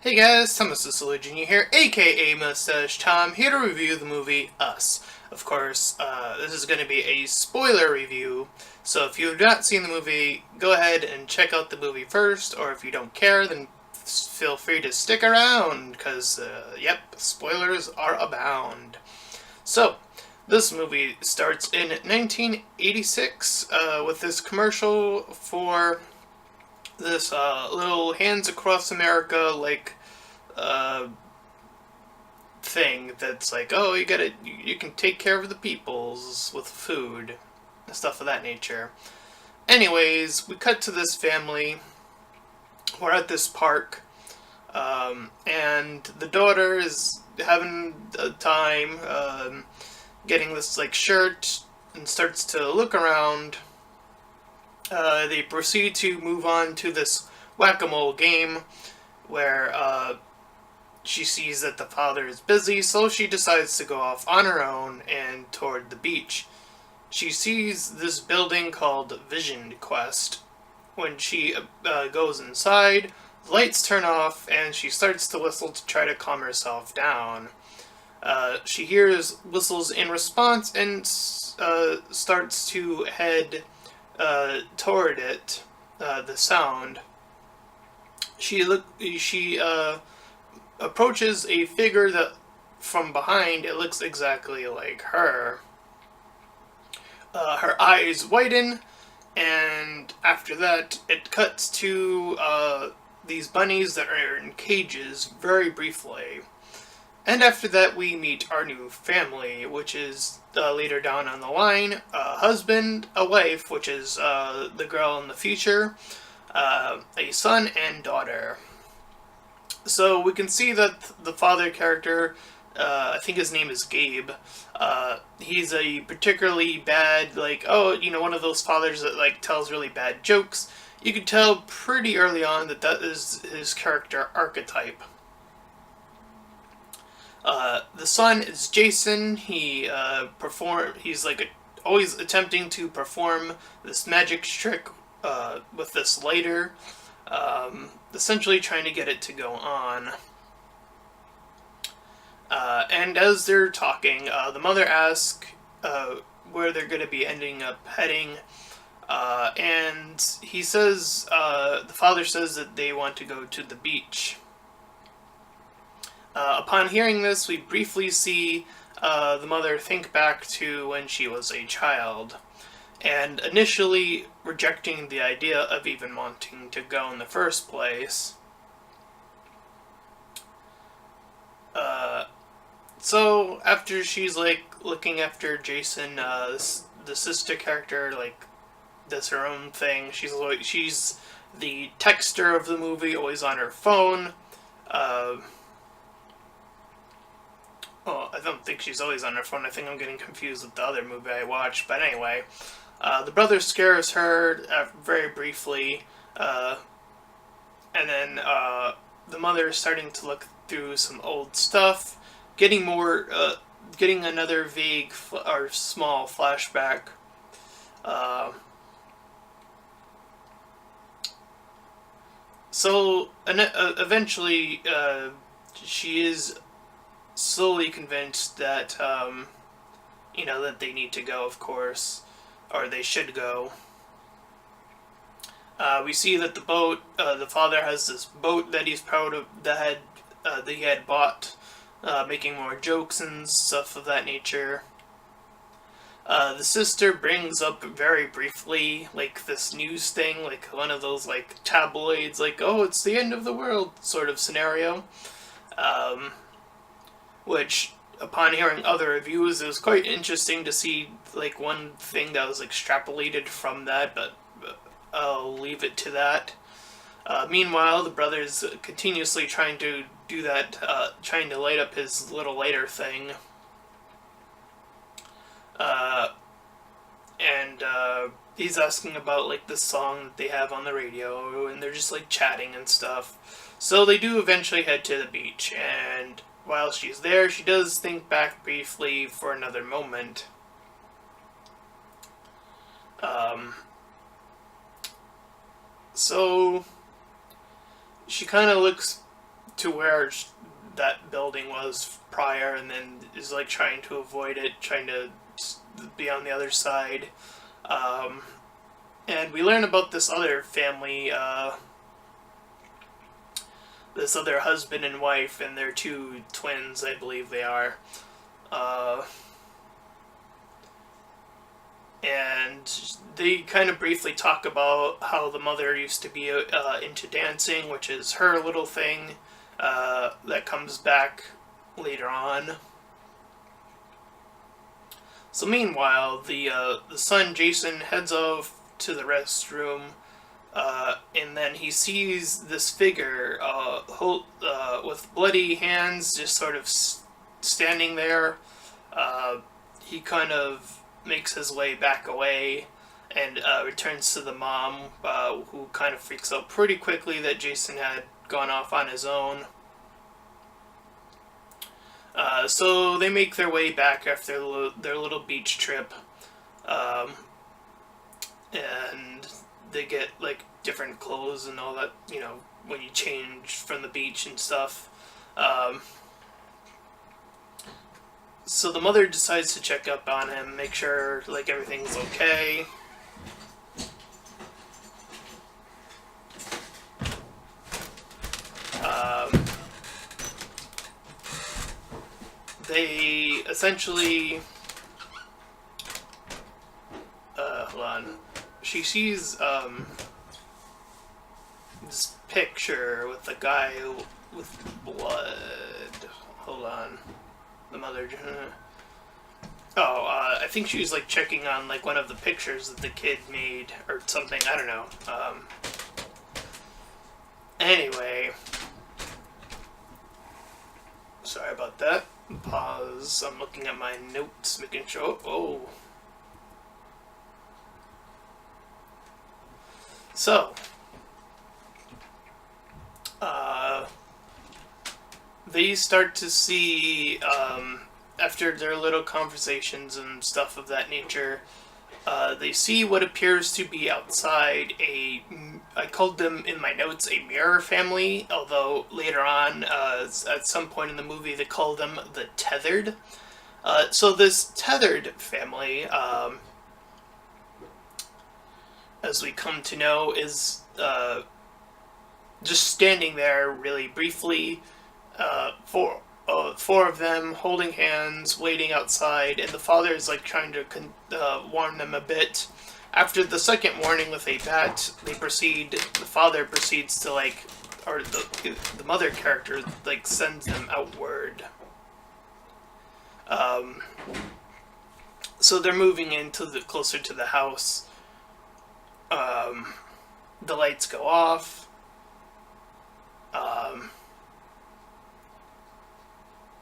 Hey guys, Thomas the Solution here, aka Mustached Tom, here to review the movie Us. Of course, this is going to be a spoiler review, so if you have not seen the movie, go ahead and check out the movie first, or if you don't care, then feel free to stick around, because, yep, spoilers are abound. So, this movie starts in 1986 with this commercial for this little Hands Across America uh, thing that's like, oh, you can take care of the peoples with food, stuff of that nature. Anyways, we cut to this family. We're at this park, and the daughter is having a time getting this like shirt and starts to look around. They proceed to move on to this whack-a-mole game where she sees that the father is busy, so she decides to go off on her own and toward the beach. She sees this building called Vision Quest. When she goes inside, the lights turn off and she starts to whistle to try to calm herself down. She hears whistles in response and starts to head toward it, the sound. She approaches a figure that, from behind, it looks exactly like her. Her eyes widen, and after that, it cuts to these bunnies that are in cages very briefly. And after that, we meet our new family, which is later down on the line, a husband, a wife, which is the girl in the future, a son and daughter. So we can see that the father character, I think his name is Gabe, he's a particularly bad, one of those fathers that tells really bad jokes. You can tell pretty early on that is his character archetype. The son is Jason. He's always attempting to perform this magic trick with this lighter, essentially trying to get it to go on. And as they're talking, the mother asks where they're going to be ending up heading, and the father says that they want to go to the beach. Upon hearing this, we briefly see the mother think back to when she was a child, and initially rejecting the idea of even wanting to go in the first place. So after she's looking after Jason, the sister character does her own thing. She's the texter of the movie, always on her phone. Well, I don't think she's always on her phone. I think I'm getting confused with the other movie I watched. But anyway, the brother scares her very briefly, and then the mother is starting to look through some old stuff, getting another vague or small flashback. So eventually, she is slowly convinced that that they need to go, of course, or they should go. We see that the father has this boat that he's proud of, that he had bought, making more jokes and stuff of that nature. The sister brings up very briefly this news thing, one of those tabloids, oh, it's the end of the world sort of scenario. Which, upon hearing other reviews, it was quite interesting to see one thing that was extrapolated from that, but I'll leave it to that. Meanwhile, the brother's continuously trying to do that, trying to light up his little lighter thing. And he's asking about the song that they have on the radio, and they're just chatting and stuff. So they do eventually head to the beach, and while she's there, she does think back briefly for another moment. So she kind of looks to where that building was prior, and then is like trying to avoid it, trying to be on the other side. And we learn about this other family, this other husband and wife, and their two twins, I believe they are. And they kind of briefly talk about how the mother used to be into dancing, which is her little thing that comes back later on. So meanwhile, the son Jason heads off to the restroom, and then he sees this figure with bloody hands just sort of standing there. He kind of makes his way back away and returns to the mom, who kind of freaks out pretty quickly that Jason had gone off on his own. So they make their way back after their little beach trip, and they get like different clothes and all that, you know, when you change from the beach and stuff. So the mother decides to check up on him, make sure like everything's okay. They essentially, hold on. She sees this picture with a guy with blood. Hold on. The mother. I think she was like checking on like one of the pictures that the kid made or something. I don't know. Anyway, sorry about that. Pause. I'm looking at my notes, making sure. Oh. So, they start to see, after their little conversations and stuff of that nature, they see what appears to be outside I called them in my notes a mirror family, although later on, at some point in the movie, they call them the Tethered. So this Tethered family, as we come to know, is just standing there really briefly, four of them holding hands, waiting outside, and the father is like trying to warn them a bit. After the second warning with a bat, the father proceeds to like, or the mother character like sends them outward. So they're moving closer to the house. The lights go off.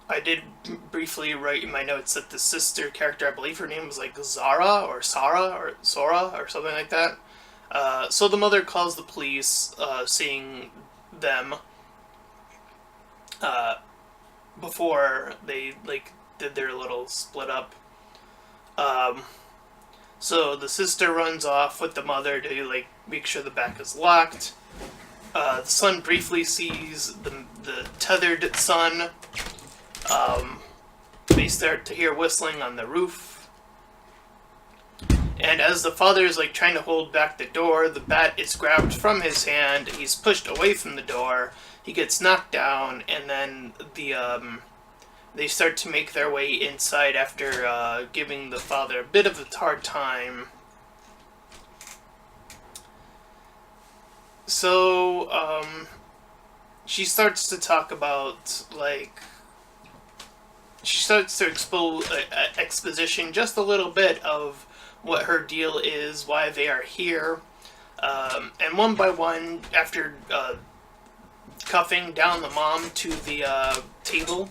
I did briefly write in my notes that the sister character, I believe her name was like Zara or Sarah or Sora or something like that. So the mother calls the police, seeing them before they like did their little split up. So the sister runs off with the mother to like make sure the back is locked. The son briefly sees the tethered son. They start to hear whistling on the roof. And as the father is like trying to hold back the door, the bat is grabbed from his hand. He's pushed away from the door. He gets knocked down, and then they start to make their way inside after giving the father a bit of a hard time. So she starts to talk about like. She starts to exposition just a little bit of what her deal is, why they are here. And one by one, after cuffing down the mom to the table,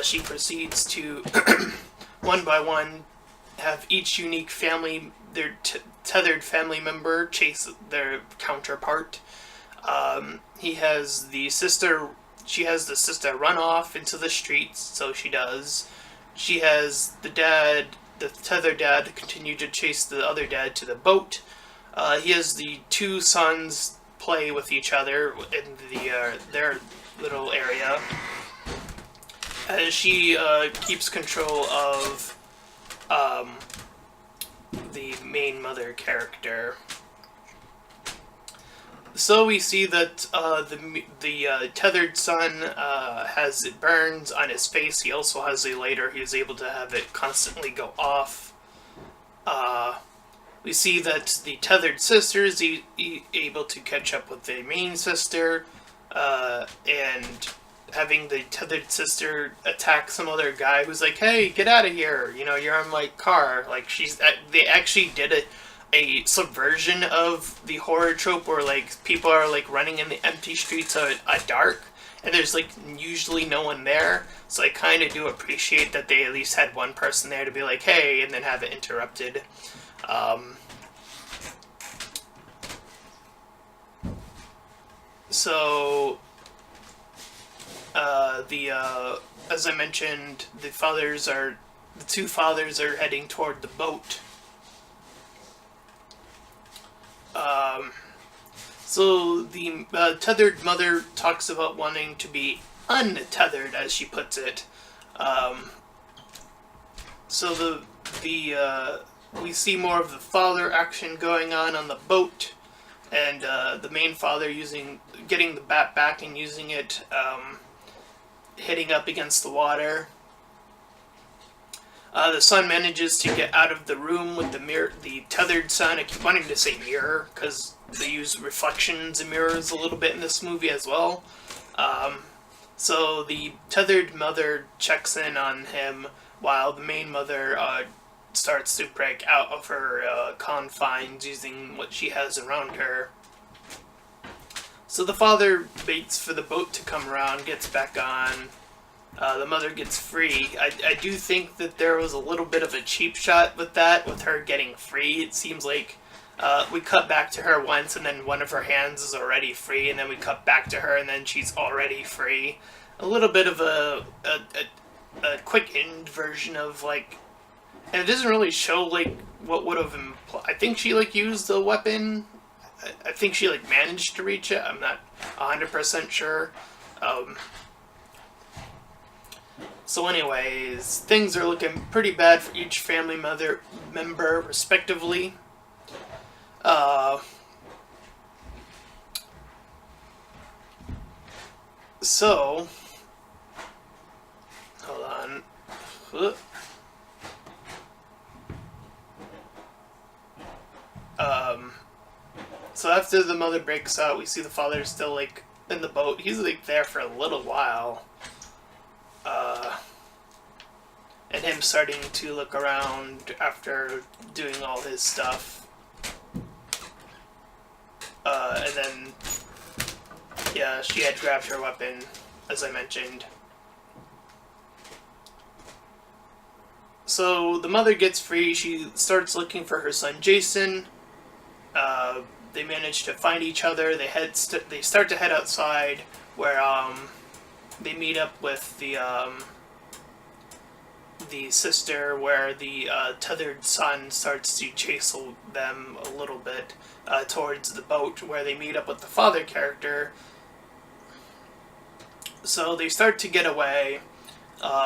she proceeds to, one by one, have each unique family, their tethered family member, chase their counterpart. He has the sister... She has the sister run off into the streets, so she does. She has the dad, the tethered dad, continue to chase the other dad to the boat. He has the two sons play with each other in their little area as she keeps control of the main mother character. So we see that the tethered son has burns on his face. He also has a lighter. He was able to have it constantly go off. We see that the tethered sister is able to catch up with the main sister, and having the tethered sister attack some other guy who's like, "Hey, get out of here! You know, you're on my car." Like they actually did a subversion of the horror trope where like people are like running in the empty streets at dark, and there's like usually no one there. So I kind of do appreciate that they at least had one person there to be like, "Hey," and then have it interrupted. So as I mentioned, the two fathers are heading toward the boat. So the tethered mother talks about wanting to be untethered, as she puts it. So we see more of the father action going on the boat, and the main father getting the bat back and using it, hitting up against the water. The son manages to get out of the room with the tethered son. I keep wanting to say mirror because they use reflections and mirrors a little bit in this movie as well. So the tethered mother checks in on him while the main mother starts to break out of her confines using what she has around her. So the father waits for the boat to come around, gets back on. The mother gets free. I do think that there was a little bit of a cheap shot with that, with her getting free. It seems like we cut back to her once, and then one of her hands is already free, and then we cut back to her, and then she's already free. A little bit of a quick end version of like, and it doesn't really show like what would have implied. I think she like used the weapon. I think she like managed to reach it. I'm not 100% sure. So anyways, things are looking pretty bad for each family member respectively. So, hold on. So after the mother breaks out, we see the father still like in the boat. He's like there for a little while. And him starting to look around after doing all his stuff. And then, yeah, she had grabbed her weapon, as I mentioned. So the mother gets free. She starts looking for her son Jason. They manage to find each other. They start to head outside, where they meet up with the sister, where the tethered son starts to chase them a little bit towards the boat, where they meet up with the father character. So they start to get away.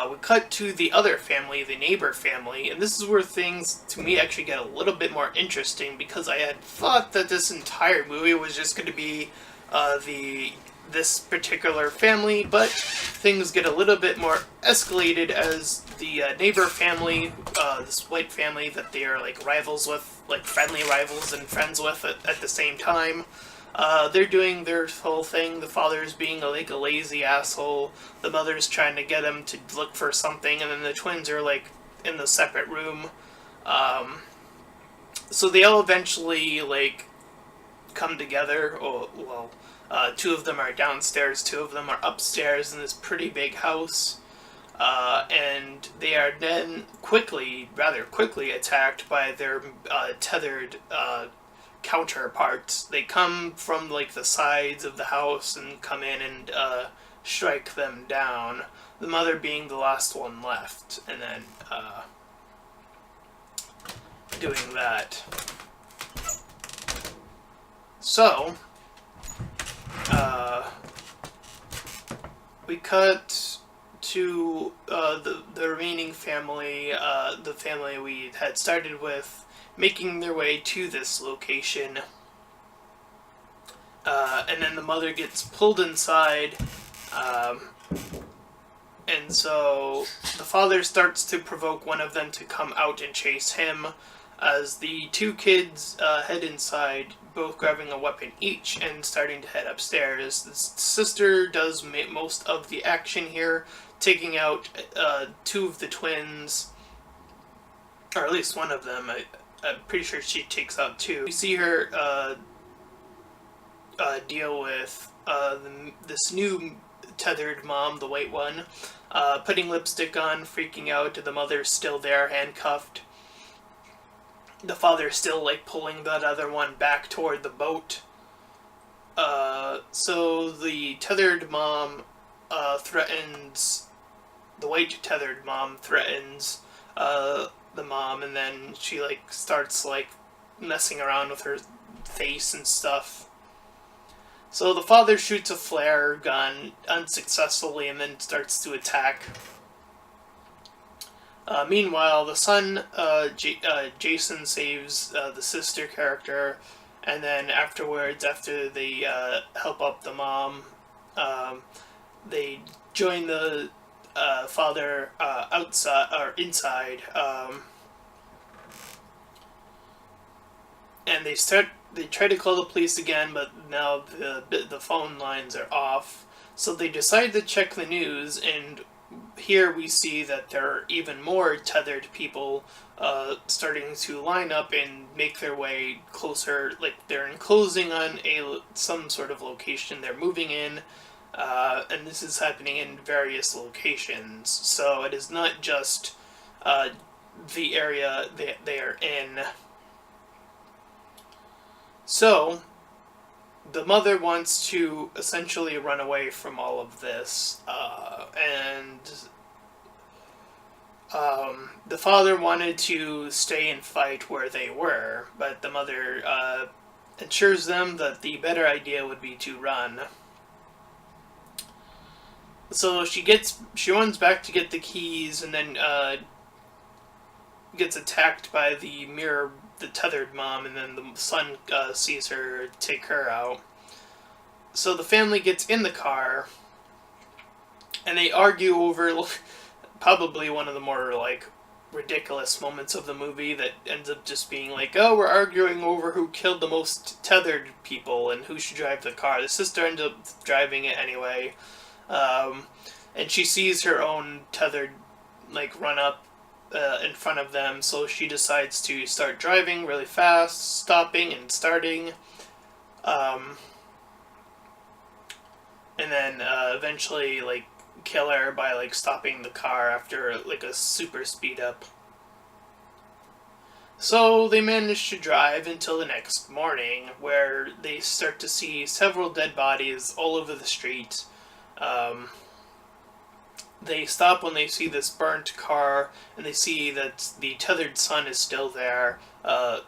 We cut to the other family, the neighbor family, and this is where things, to me, actually get a little bit more interesting, because I had thought that this entire movie was just going to be this particular family, but things get a little bit more escalated as the neighbor family, this white family that they are like rivals with, like friendly rivals and friends with at the same time. They're doing their whole thing. The father's being like a lazy asshole. The mother's trying to get him to look for something, and then the twins are like in the separate room. So they all eventually like come together. Two of them are downstairs, two of them are upstairs in this pretty big house. And they are then rather quickly attacked by their tethered counterparts. They come from like the sides of the house and come in and strike them down. The mother being the last one left, and then doing that. So we cut to the remaining family, the family we had started with, making their way to this location. And then the mother gets pulled inside, um, and so the father starts to provoke one of them to come out and chase him, as the two kids head inside, both grabbing a weapon each and starting to head upstairs. The sister does most of the action here, taking out two of the twins, or at least one of them. I'm pretty sure she takes out two. We see her deal with this new tethered mom, the white one, putting lipstick on, freaking out. The mother's still there, handcuffed. The father's still like pulling that other one back toward the boat. So the tethered mom threatens, the white tethered mom threatens the mom, and then she like starts like messing around with her face and stuff. So the father shoots a flare gun unsuccessfully and then starts to attack. Meanwhile, the son, Jason, saves the sister character, and then afterwards, after they help up the mom, they join the father outside or inside, and they try to call the police again, but now the phone lines are off. So they decide to check the news, and here we see that there are even more tethered people starting to line up and make their way closer. Like they're enclosing on some sort of location they're moving in, and this is happening in various locations. So it is not just the area they are in. So the mother wants to essentially run away from all of this, and the father wanted to stay and fight where they were, but the mother ensures them that the better idea would be to run. So she runs back to get the keys, and then gets attacked by the tethered mom, and then the son sees her take her out. So the family gets in the car, and they argue over probably one of the more like ridiculous moments of the movie, that ends up just being like, oh, we're arguing over who killed the most tethered people and who should drive the car. The sister ends up driving it anyway, and she sees her own tethered like run up in front of them, so she decides to start driving really fast, stopping and starting, and then eventually like kill her by like stopping the car after like a super speed up. So they manage to drive until the next morning, where they start to see several dead bodies all over the street. They stop when they see this burnt car, and they see that the tethered son is still there,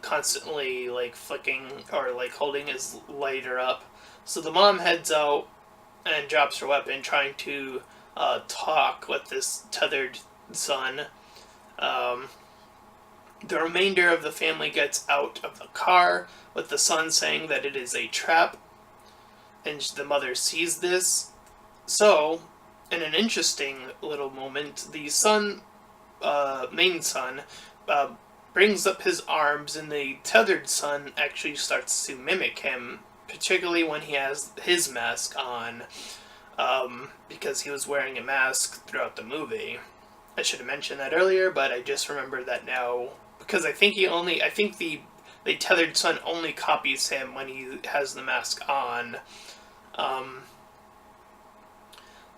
constantly like flicking or like holding his lighter up. So the mom heads out and drops her weapon, trying to talk with this tethered son. The remainder of the family gets out of the car, with the son saying that it is a trap, and the mother sees this. So, in an interesting little moment, the son, main son, brings up his arms, and the tethered son actually starts to mimic him, particularly when he has his mask on, because he was wearing a mask throughout the movie. I should have mentioned that earlier, but I just remembered that now, because I think the tethered son only copies him when he has the mask on.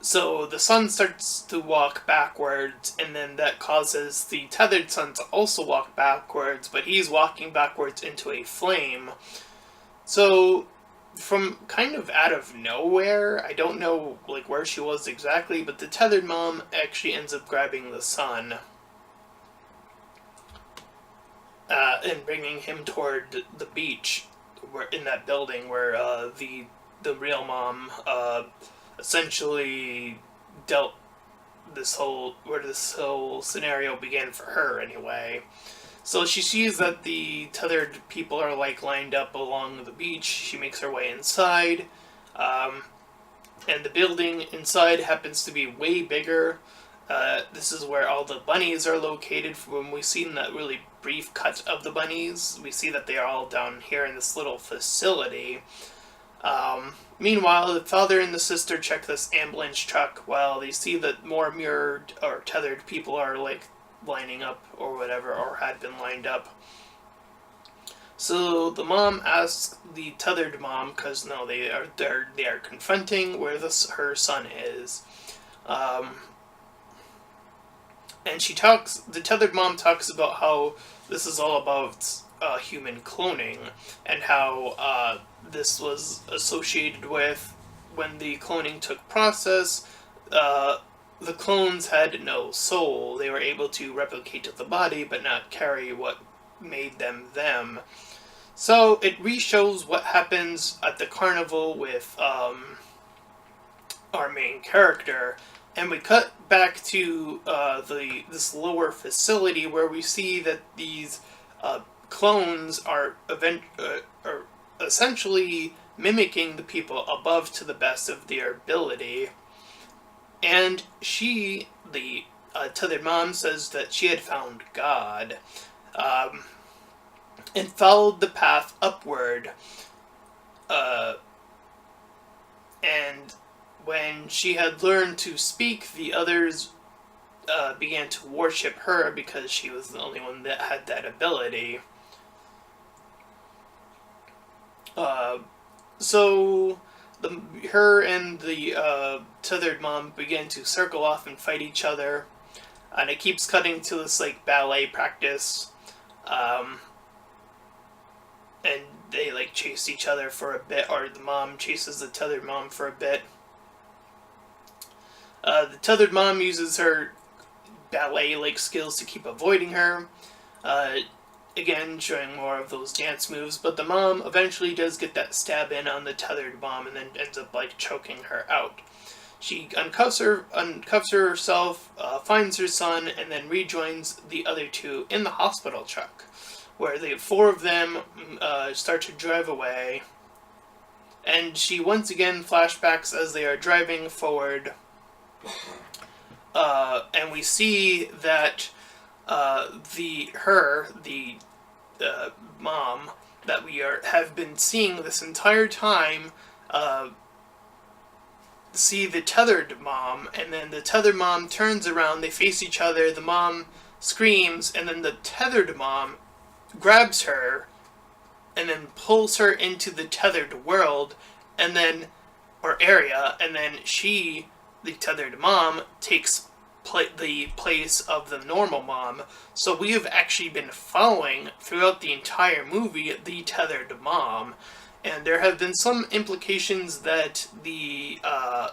So the son starts to walk backwards, and then that causes the tethered son to also walk backwards, but he's walking backwards into a flame. So, from kind of out of nowhere, I don't know like where she was exactly, but the tethered mom actually ends up grabbing the son, and bringing him toward the beach, where in that building where the real mom essentially dealt where this whole scenario began for her anyway. So she sees that the tethered people are like lined up along the beach. She makes her way inside, and the building inside happens to be way bigger. This is where all the bunnies are located. When we've seen that really brief cut of the bunnies, we see that they are all down here in this little facility. Meanwhile, the father and the sister check this ambulance truck while they see that more mirrored or tethered people are like lining up or whatever, or had been lined up. So the mom asks the tethered mom, because no, they are confronting where her son is, and the tethered mom talks about how this is all about human cloning, and how this was associated with when the cloning took process. The clones had no soul. They were able to replicate to the body, but not carry what made them them. So it re-shows what happens at the carnival with our main character, and we cut back to this lower facility where we see that these clones are essentially mimicking the people above to the best of their ability. And the tethered mom, says that she had found God, and followed the path upward. And when she had learned to speak, the others began to worship her because she was the only one that had that ability. So her and the tethered mom begin to circle off and fight each other, and it keeps cutting to this like ballet practice, and they like chase each other for a bit, or the mom chases the tethered mom for a bit. The tethered mom uses her ballet like skills to keep avoiding her. Again, showing more of those dance moves, but the mom eventually does get that stab in on the tethered mom and then ends up like choking her out. She uncuffs herself, finds her son, and then rejoins the other two in the hospital truck, where the four of them start to drive away, and she once again flashbacks as they are driving forward, and we see that the mom that we have been seeing this entire time see the tethered mom, and then the tethered mom turns around, they face each other, the mom screams, and then the tethered mom grabs her and then pulls her into the tethered world or area, and then the tethered mom, takes the place of the normal mom. So we have actually been following throughout the entire movie the tethered mom, and there have been some implications that the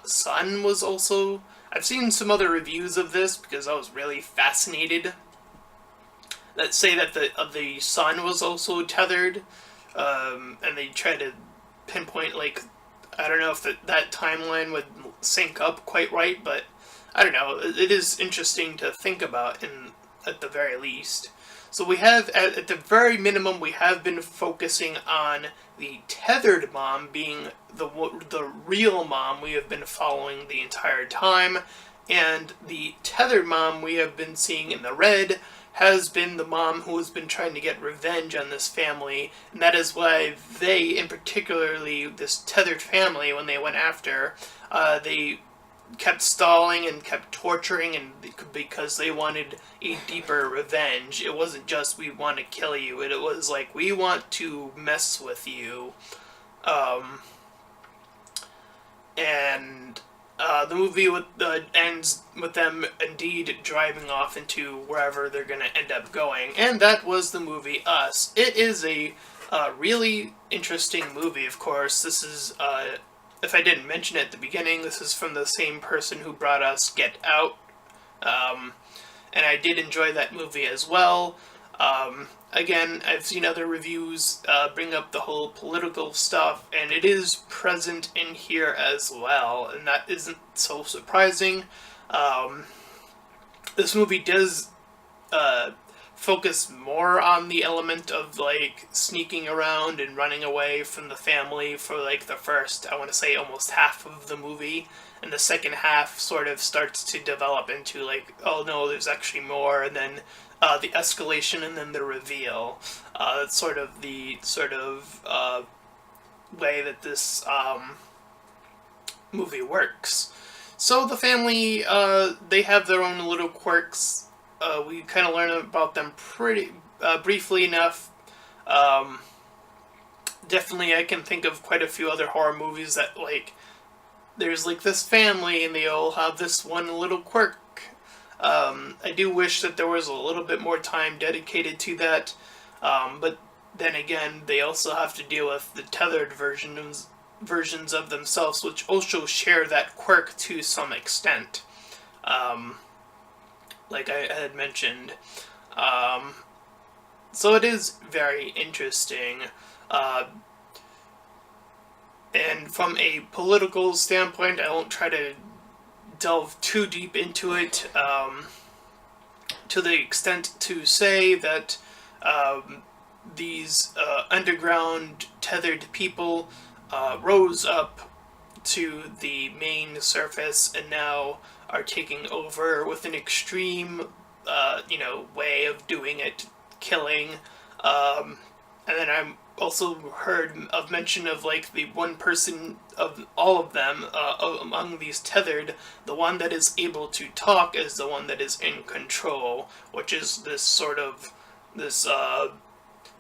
son was also... I've seen some other reviews of this because I was really fascinated, that say that the son was also tethered, and they try to pinpoint, like, I don't know if that timeline would sync up quite right, but I don't know, it is interesting to think about at the very least. So we have, at the very minimum, we have been focusing on the tethered mom being the real mom we have been following the entire time, and the tethered mom we have been seeing in the red has been the mom who has been trying to get revenge on this family, and that is why they, in particularly this tethered family, when they went after, they kept stalling and kept torturing, and because they wanted a deeper revenge. It wasn't just, we want to kill you, it was like, we want to mess with you. And the movie ends with them indeed driving off into wherever they're going to end up going, and that was the movie Us. It is a really interesting movie, of course. This is, if I didn't mention it at the beginning, this is from the same person who brought us Get Out, and I did enjoy that movie as well. again, I've seen other reviews bring up the whole political stuff, and it is present in here as well, and that isn't so surprising. Um, this movie does uh, focus more on the element of like sneaking around and running away from the family for like the first, I want to say, almost half of the movie, and the second half sort of starts to develop into like, oh no, there's actually more, and then the escalation and then the reveal. That's sort of way that this movie works. So the family, they have their own little quirks. We kind of learn about them pretty briefly enough. Um, Definitely, I can think of quite a few other horror movies that like there's like this family and they all have this one little quirk. I do wish that there was a little bit more time dedicated to that, but then again, they also have to deal with the tethered versions of themselves, which also share that quirk to some extent. Um, like I had mentioned. Um, so it is very interesting. Uh, and from a political standpoint, I won't try to delve too deep into it, to the extent to say that these underground tethered people rose up to the main surface and now are taking over with an extreme, way of doing it, killing. And then I'm also heard of mention of like the one person of all of them among these tethered, the one that is able to talk is the one that is in control, which is this sort of this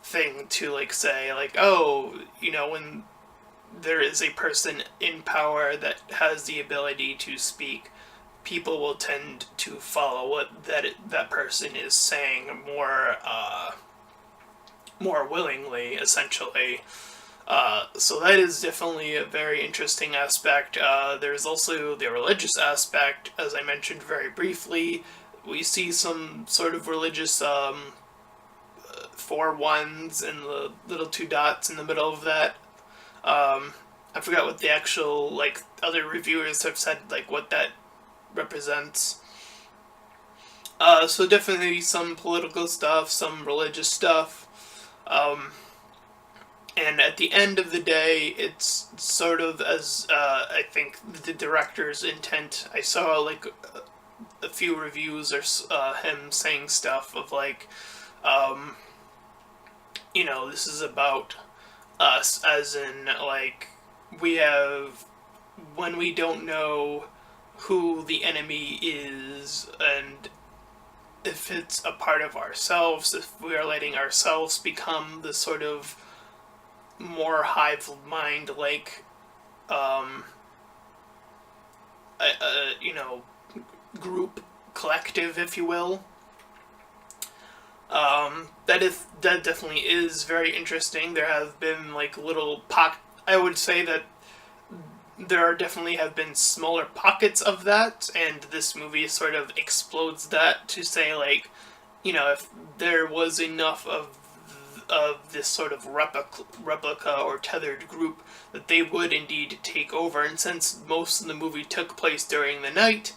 thing to like say like, oh, when there is a person in power that has the ability to speak, people will tend to follow what that person is saying more willingly, essentially. So that is definitely a very interesting aspect. There's also the religious aspect, as I mentioned very briefly. We see some sort of religious four ones and the little two dots in the middle of that. I forgot what the actual like other reviewers have said, like what that represents. So definitely some political stuff, some religious stuff. And at the end of the day, it's sort of as I think the director's intent. I saw like a few reviews or him saying stuff of like, um, this is about us, as in like we have when we don't know who the enemy is and if it's a part of ourselves, if we are letting ourselves become the sort of more hive mind like um group collective, if you will. That definitely is very interesting. There have been like little I would say that there are definitely have been smaller pockets of that, and this movie sort of explodes that to say like, if there was enough of this sort of replica or tethered group, that they would indeed take over. And since most of the movie took place during the night,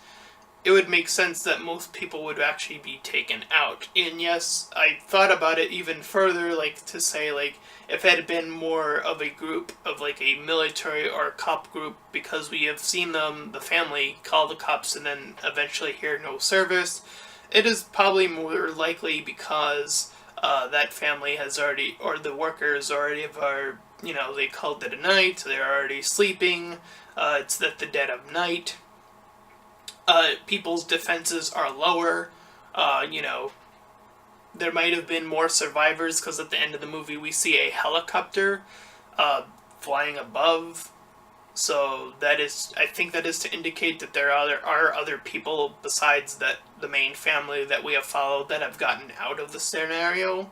it would make sense that most people would actually be taken out. And yes, I thought about it even further, like to say like, if it had been more of a group of like a military or a cop group, because we have seen the family call the cops and then eventually hear no service, it is probably more likely because that family has already, or the workers already they called it a night, they're already sleeping, it's at the dead of night. People's defenses are lower. There might have been more survivors because at the end of the movie we see a helicopter flying above. So I think that is to indicate that there are other people besides the main family that we have followed that have gotten out of the scenario.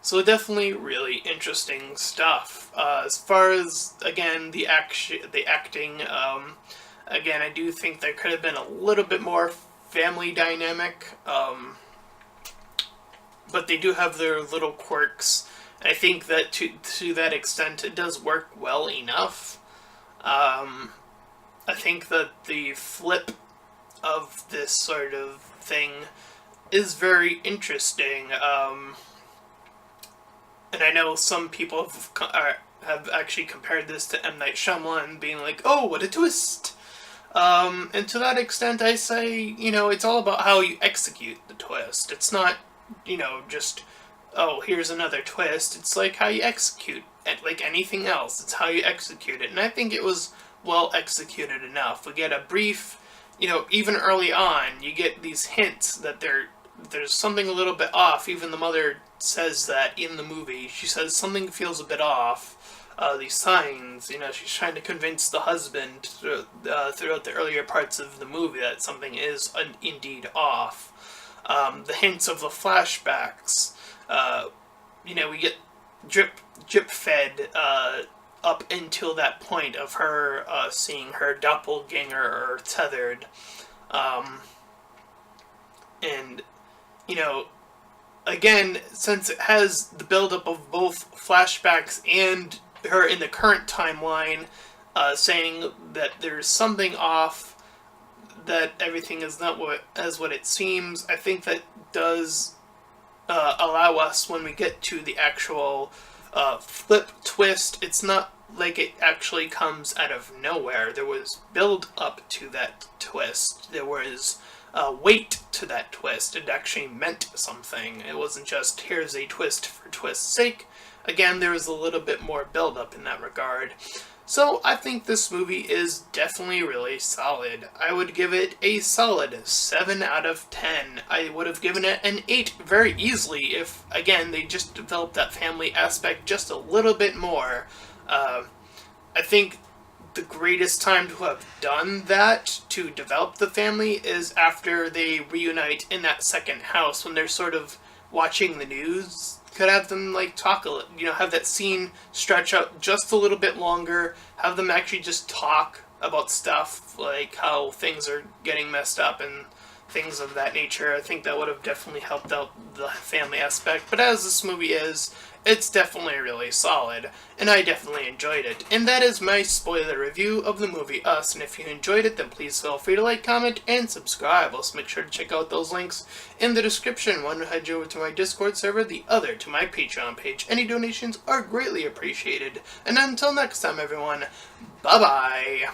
So definitely really interesting stuff. As far as again the acting, again I do think there could have been a little bit more family dynamic. but they do have their little quirks. I think that to that extent, it does work well enough. I think that the flip of this sort of thing is very interesting. And I know some people have actually compared this to M. Night Shyamalan, being like, "Oh, what a twist!" And to that extent, I say, it's all about how you execute the twist. It's not, just, oh, here's another twist. It's like how you execute it, like anything else. It's how you execute it. And I think it was well executed enough. We get a brief, even early on, you get these hints that there's something a little bit off. Even the mother says that in the movie. She says something feels a bit off. These signs, she's trying to convince the husband throughout the earlier parts of the movie that something is indeed off. The hints of the flashbacks, we get drip fed up until that point of her seeing her doppelganger or tethered. And, again, since it has the buildup of both flashbacks and her in the current timeline saying that there's something off, that everything is not what it seems, I think that does allow us, when we get to the actual flip twist, it's not like it actually comes out of nowhere. There was build up to that twist. There was weight to that twist. It actually meant something. It wasn't just, here's a twist for twist's sake. Again, there was a little bit more build-up in that regard. So I think this movie is definitely really solid. I would give it a solid 7 out of 10. I would have given it an 8 very easily if, again, they just developed that family aspect just a little bit more. I think the greatest time to have done that, to develop the family, is after they reunite in that second house when they're sort of watching the news. Could have them talk a little, have that scene stretch out just a little bit longer, have them actually just talk about stuff, like how things are getting messed up and things of that nature. I think that would have definitely helped out the family aspect, but as this movie is, it's definitely really solid, and I definitely enjoyed it. And that is my spoiler review of the movie Us, and if you enjoyed it, then please feel free to like, comment, and subscribe. Also make sure to check out those links in the description. One, head over to my Discord server, the other to my Patreon page. Any donations are greatly appreciated. And until next time, everyone, bye-bye!